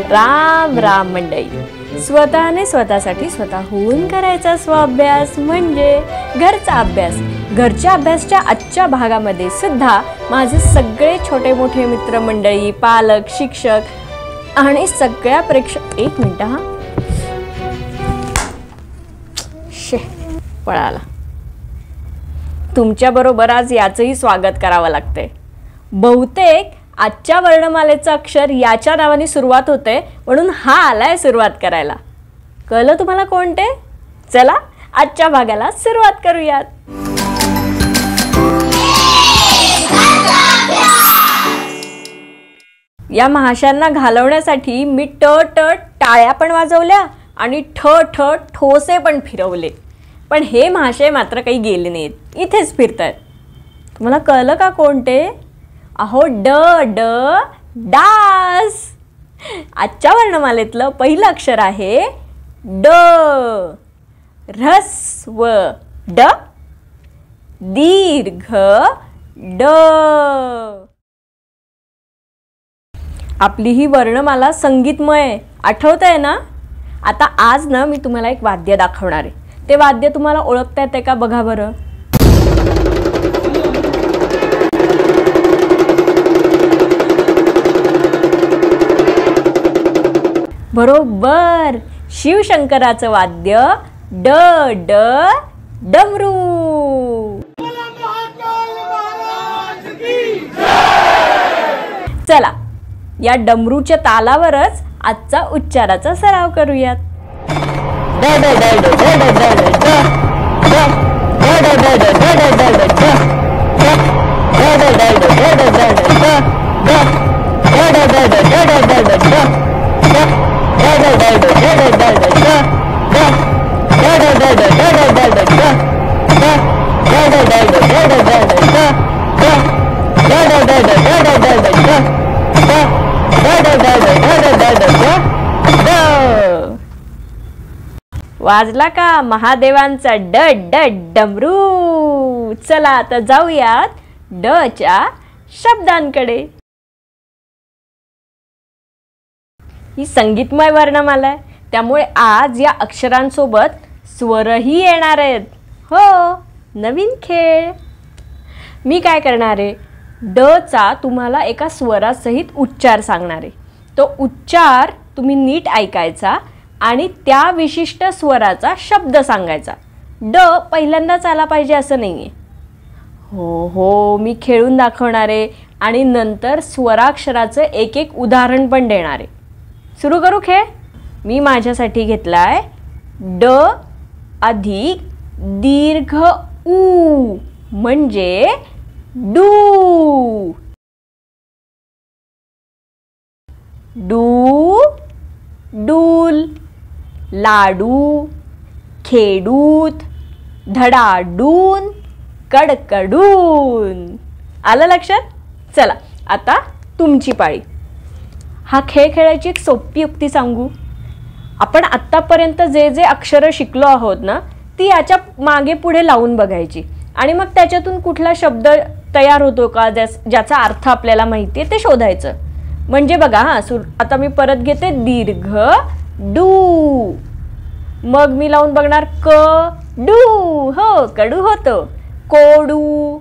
राम राम मंडळी, स्वतःने स्वतःसाठी स्वतःहून करायचा स्वाभ्यास म्हणजे घरचा अभ्यास. घरच्या अभ्यासच्या आजच्या भागामध्ये सुद्धा माझे सगळे छोटे मोठे मित्रमंडळी, पालक, शिक्षक आणि सगळ्या प्रेक्षक. एक मिनिट हा, पळाला. तुमच्याबरोबर आज याचंही स्वागत करावं लागतंय. बहुतेक आजच्या वर्णमालेचं अक्षर याच्या नावाने सुरुवात होते, म्हणून हा आलाय सुरुवात करायला. कळलं तुम्हाला कोणते? चला आजच्या भागाला सुरुवात करूयात. या महाशांना घालवण्यासाठी मी ट ट टाळ्या पण वाजवल्या आणि ठ ठ ठोसे पण फिरवले, पण हे महाशय मात्र काही गेले नाहीत, इथेच फिरतायत. तुम्हाला कळलं का कोणते? अहो, ड ड डास. आजच्या वर्णमालेतलं पहिलं अक्षर आहे ड. ऱ्हस्व ड, दीर्घ ड. आपली ही वर्णमाला संगीतमय, आठवतंय ना? आता आज ना मी तुम्हाला एक वाद्य दाखवणार आहे. ते वाद्य तुम्हाला ओळखता येते का बघा बरं. बरोबर, शिवशंकराचं वाद्य ड ड डमरू. चला या डमरूच्या तालावरच आजचा उच्चाराचा सराव करूयात. ड ड ड ड ड ड ड ड ड ड ड ड ड वाजला का महादेवांचा ड ड डमरू. चला आता जाऊयात ड च्या शब्दांकडे. ही संगीतमय वर्णमाला आहे, त्यामुळे आज या अक्षरांसोबत स्वरही येणार आहेत. हो, नवीन खेळ. मी काय करणार आहे, ड चा तुम्हाला एका स्वरासहित उच्चार सांगणार आहे. तो उच्चार तुम्ही नीट ऐकायचा आणि त्या विशिष्ट स्वराचा शब्द सांगायचा. ड पहिल्यांदाच आला पाहिजे असं नाही आहे. हो हो, मी खेळून दाखवणार आहे आणि नंतर स्वराक्षराचं एक एक उदाहरण पण देणार आहे. सुरू करू खेळ. मी माझ्यासाठी घेतलाय ड अधिक दीर्घ ऊ म्हणजे डू. डू डूल, लाडू, खेडूत, धडाडून, कडकडून. आलं लक्षात? चला आता तुमची पाळी. हा खेळ खेळायची एक सोपी युक्ती सांगू. आपण आत्तापर्यंत जे जे अक्षरं शिकलो आहोत ना, ती याच्या मागे पुढे लावून बघायची आणि मग त्याच्यातून कुठला शब्द तयार होतो का ज्याचा अर्थ आपल्याला माहिती आहे ते शोधायचं. म्हणजे बघा हा, आता मी परत घेते दीर्घ डू. मग मी लावून बघणार क डू. हो, कडू होतं. कोडू,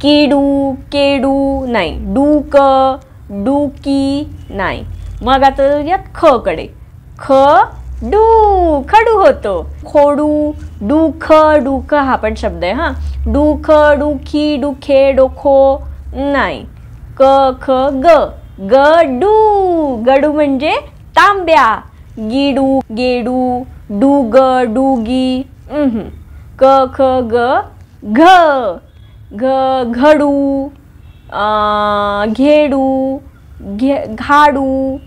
किडू, केडू नाही. डूक, डूकी नाही. मग आता यात ख कडे. ख डू, खडू होतो. खोडू, डूख, डूख हा पण शब्द आहे हा. डूख, डूखी, डुखे, डोखो नाही. क ख ग, गडू, गडू म्हणजे तांब्या. गिडू, गेडू, डूग, डूगी. क ख ग घ, घ घडू, घेडू, घाडू,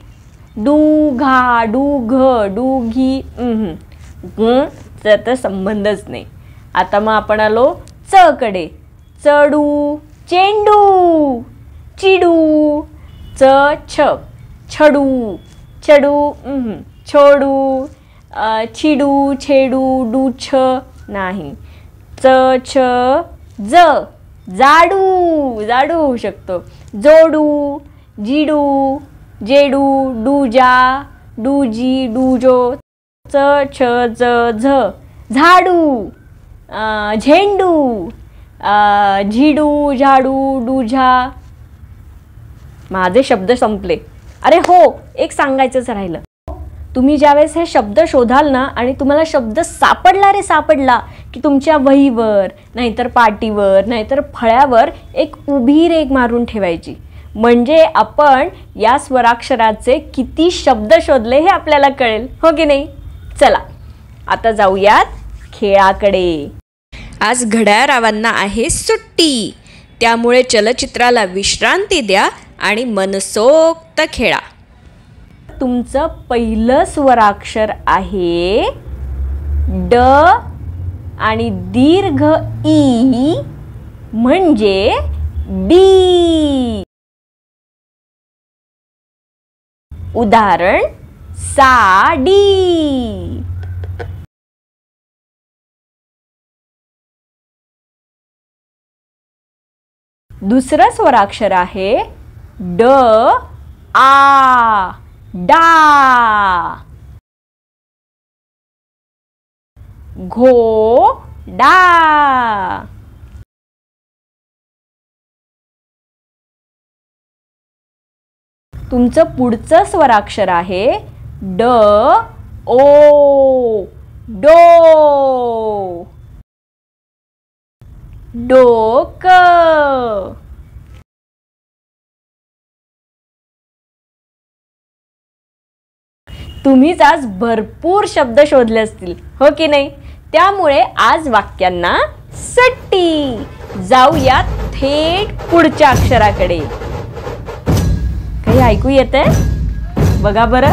डू घा, डू घ, डूघी. तर संबंधच नाही. आता मग आपण आलो च कडे. चडू, चेंडू, चिडू. च छ, छडू, चडू छोडू, छिडू, छेडू, डूछ नाही. च छ ज, जाडू, जाडू होऊ शकतो. जोडू, जिडू, जेडू, डूजा, डूजी, डूजो, च छ ज झ, झाडू, झेंडू, झिडू, झाडू, डूझा. माझे शब्द संपले. अरे हो, एक सांगायचंच राहिलं. तुम्ही ज्यावेळेस हे शब्द शोधाल ना आणि तुम्हाला शब्द सापडला रे सापडला की तुमच्या वहीवर नाहीतर पाटीवर नाहीतर फळ्यावर एक उभी रेघ मारून ठेवायची. म्हणजे आपण या स्वराक्षराचे किती शब्द शोधले हे आपल्याला कळेल, हो की नाही. चला आता जाऊयात खेळाकडे. आज घड्याळरावांना आहे सुट्टी, त्यामुळे चलचित्राला विश्रांती द्या आणि मनसोक्त खेळा. तुमचं पहिलं स्वराक्षर आहे ड आणि दीर्घ ई म्हणजे डी. उदाहरण साडी. दुसरं स्वराक्षर आहे ड आ, डा. घोडा. तुमचं पुढचं स्वराक्षर आहे ड ओ, डो. डोकं. तुम्हीच आज भरपूर शब्द शोधले असतील, हो की नाही. त्यामुळे आज वाक्यांना सुट्टी. जाऊया थेट पुढच्या अक्षराकडे. काही ऐकू येतंय? बघा बरं,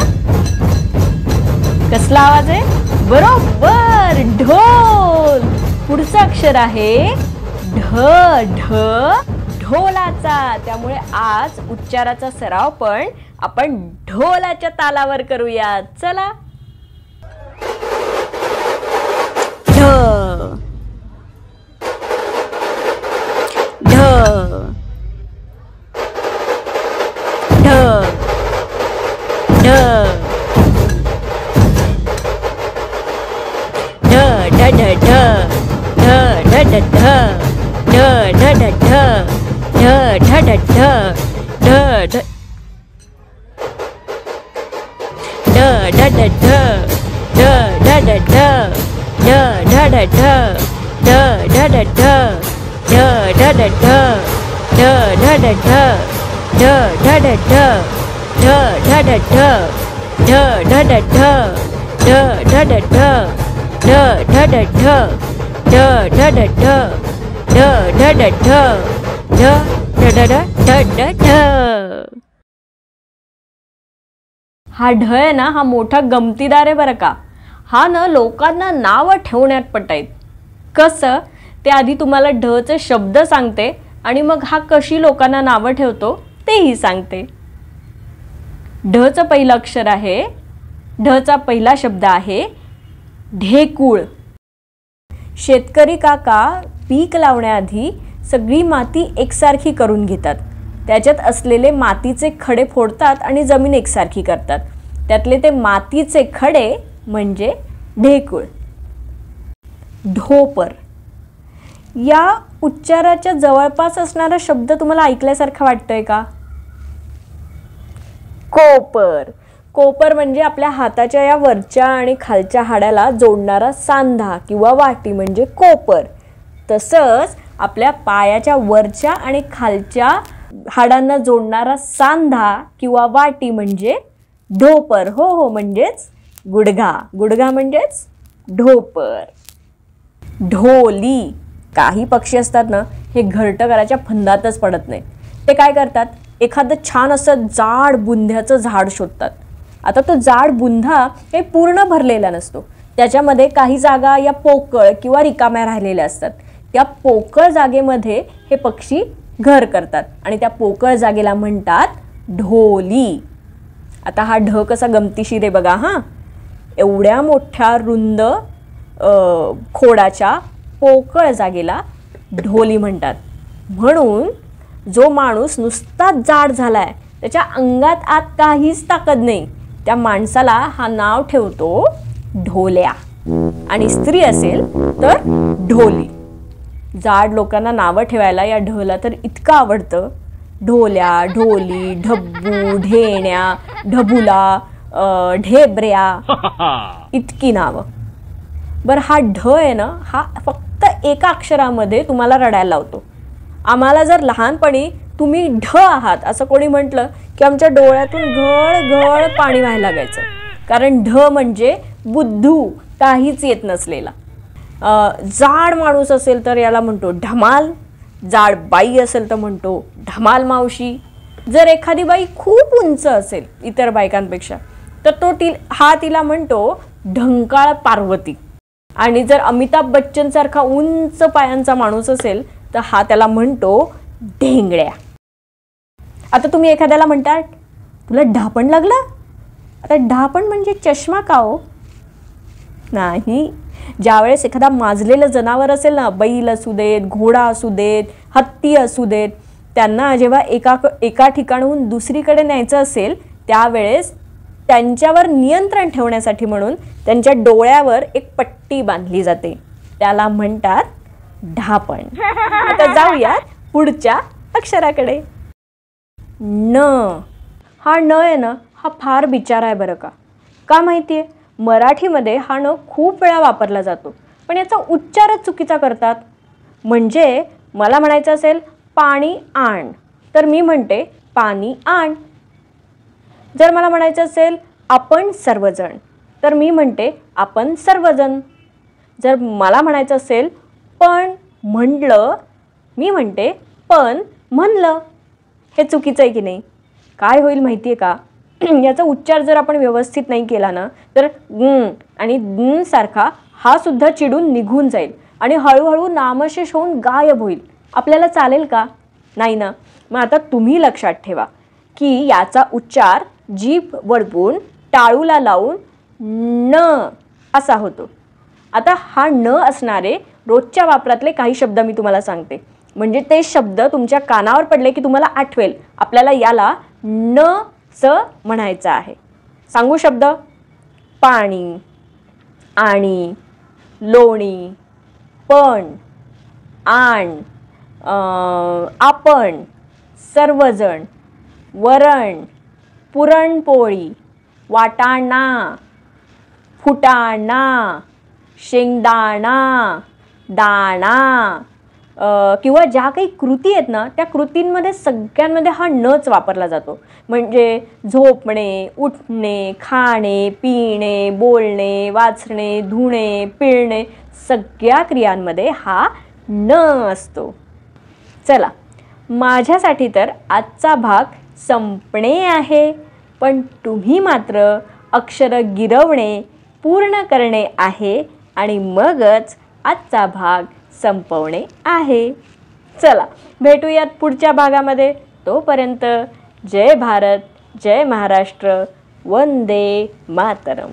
कसला आवाज आहे? बरोबर, ढोल. पुढचं अक्षर आहे ढ. ढ ढोलाचा. त्यामुळे आज उच्चाराचा सराव पण आपण ढोलाच्या तालावर करूया. चला. ढ ढ ढ ढ ढ ढ ढ ढ ढ ढ ढ ढ ढ ढ ढ ढ ढ ढ ढ हा ढ आहे ना, हा मोठा गमतीदार आहे बरं का. हा ना लोकांना नावं ठेवण्यात पटायत. कसं ते आधी तुम्हाला ढचे शब्द सांगते आणि मग हा कशी लोकांना नावं ठेवतो तेही सांगते. ढचं पहिलं अक्षर आहे, ढचा पहिला शब्द आहे ढेकूळ. शेतकरी काका पीक लावण्याआधी सगळी माती एकसारखी करून घेतात. त्याच्यात असलेले मातीचे खडे फोडतात आणि जमीन एकसारखी करतात. त्यातले ते मातीचे खडे म्हणजे ढेकूळ. ढोपर. या उच्चाराच्या जवळपास असणारा शब्द तुम्हाला ऐकल्यासारखा वाटतोय का? कोपर. कोपर म्हणजे आपल्या हाताच्या या वरच्या आणि खालच्या हाडाला जोडणारा सांधा किंवा वाटी म्हणजे कोपर. तसंच आपल्या पायाच्या वरच्या आणि खालच्या हाडांना जोडणारा सांधा किंवा वाटी म्हणजे ढोपर. हो हो, म्हणजेच गुडघा. गुडघा म्हणजेच ढोपर. ढोली. काही पक्षी असतात ना, हे घरटं करायच्या फंदातच पडत नाही. ते काय करतात, एखादं छान असं जाड बुंध्याचं झाड शोधतात. आता तो जाड बुंधा हे पूर्ण भरलेला नसतो. त्याच्यामध्ये काही जागा या पोकळ किंवा रिकाम्या राहिलेल्या असतात. त्या पोकळ जागेमध्ये हे पक्षी घर करतात आणि त्या पोकळ जागेला म्हणतात ढोली. आता हा ढ कसा गमतीशीर आहे बघा. हां, एवढ्या मोठ्या रुंद खोडाच्या पोकळ जागेला ढोली म्हणतात. म्हणून जो माणूस नुसताच जाड झालाय, त्याच्या अंगात आत काहीच ताकद नाही, त्या माणसाला हा नाव ठेवतो ढोल्या. आणि स्त्री असेल तर ढोली. जाड लोकांना नावं ठेवायला या ढला तर इतकं आवडतं. ढोल्या, ढोली, ढब्बू, ढेण्या, ढबुला, ढेबऱ्या, इतकी नावं. बरं, हा ढ आहे ना, हा फक्त एका अक्षरामध्ये तुम्हाला रडायला लावतो. आम्हाला जर लहानपणी तुम्ही ढ आहात असं कोणी म्हटलं की आमच्या डोळ्यातून घळ घळ पाणी व्हायला लागायचं. कारण ढ म्हणजे बुद्धू, काहीच येत नसलेला. जाड माणूस असेल तर याला म्हणतो ढमाल. जाड बाई असेल तर म्हणतो ढमाल मावशी. जर एखादी बाई खूप उंच असेल इतर बायकांपेक्षा तर हा तिला म्हणतो ढंकाळ पार्वती. आणि जर अमिताभ बच्चन सारखा उंच पायांचा माणूस असेल तर हा त्याला म्हणतो ढेंगळ्या. आता तुम्ही एखाद्याला म्हणता तुला ढापण लागलं. आता ढापण म्हणजे चष्मा का हो? नाही. ज्यावेळेस एखादा माजलेलं जनावर असेल ना, बैल असू देत, घोडा असू देत, हत्ती असू देत, त्यांना जेव्हा एका ठिकाणाहून दुसरीकडे न्यायचं असेल त्यावेळेस त्यांच्यावर नियंत्रण ठेवण्यासाठी म्हणून त्यांच्या डोळ्यावर एक पट्टी बांधली जाते, त्याला म्हणतात ढापण. आता जाऊया पुढच्या अक्षराकडे. न. हा न आहे ना, हा फार बिचारा आहे बरं का. का माहिती आहे? मराठीमध्ये हा न खूप वेळा वापरला जातो, पण याचा उच्चारच चुकीचा करतात. म्हणजे मला म्हणायचं असेल पाणी आण तर मी म्हणते पाणी आण. जर मला म्हणायचं असेल आपण सर्वजण तर मी म्हणते आपण सर्वजण. जर मला म्हणायचं असेल पण म्हणलं, मी म्हणते पण म्हणलं. हे चुकीचं आहे की नाही? काय होईल माहिती आहे का? याचा उच्चार जर आपण व्यवस्थित नाही केला ना तर आणि सारखा हा सुद्धा चिडून निघून जाईल आणि हळूहळू नामशेष होऊन गायब होईल. आपल्याला चालेल का? नाही ना. मग आता तुम्ही लक्षात ठेवा की याचा उच्चार जीभ वळवून टाळूला लावून न असा होतो. आता हा न असणारे रोजच्या वापरातले काही शब्द मी तुम्हाला सांगते, म्हणजे ते शब्द तुमच्या कानावर पडले की तुम्हाला आठवेल आपल्याला याला न च म्हणायचं आहे. सांगू शब्द? पाणी, आणि, लोणी, पण, आण, आपण, सर्वजण, वरण, पुरणपोळी, वाटाणा, फुटाणा, शेंगदाणा, दाणा, किंवा ज्या काही कृती आहेत ना त्या कृतींमध्ये सगळ्यांमध्ये हा नच वापरला जातो. म्हणजे झोपणे, उठणे, खाणे, पिणे, बोलणे, वाचणे, धुणे, पिळणे, सगळ्या क्रियांमध्ये हा न असतो. चला, माझ्यासाठी तर आजचा भाग संपणे आहे, पण तुम्ही मात्र अक्षरं गिरवणे पूर्ण करणे आहे आणि मगच आजचा भाग संपवणे आहे. चला, भेटूयात पुढच्या भागामध्ये. तोपर्यंत जय भारत, जय महाराष्ट्र, वंदे मातरम.